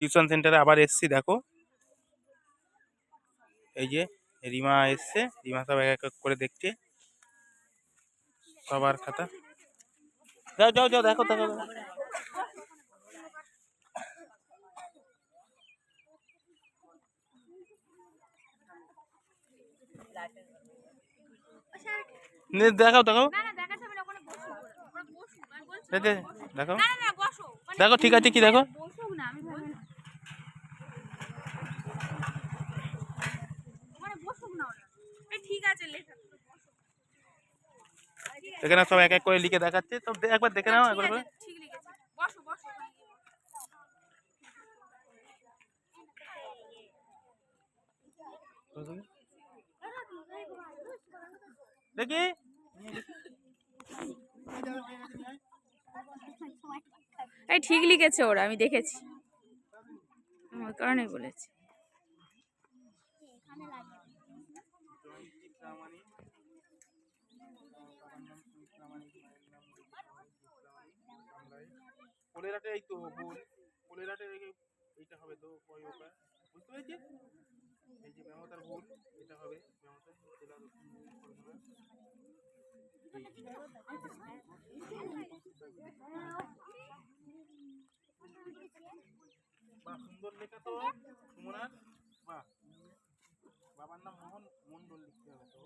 Tuition সেন্টারে আবার এসছি, দেখো এই যে রিমা এসছে, রিমা সব এক এক করে দেখছে সবার খাতা। যাও যাও যাও, দেখো দেখো দেখো। দেখাও দেখাও দেখো দেখো, ঠিক আছে কি দেখো, এখানে সব এক এক করে লিখে দেখাচ্ছে, তো একবার দেখে নাও একবার করে। দেখি এই ঠিক লিখেছে ওরা, আমি দেখেছি, ওই কারণেই বলেছি। পোলেরাটে এই তো ভুল, পোলেরাটে এইটা হবে তো, বুঝতে পেরেছি, এই যে ব্যবতার ভুল, এটা হবে বাহ, সুন্দর লেখা তো সুমনার, বাহ, বাবার নাম মোহন মন্ডল লিখতে হবে তো।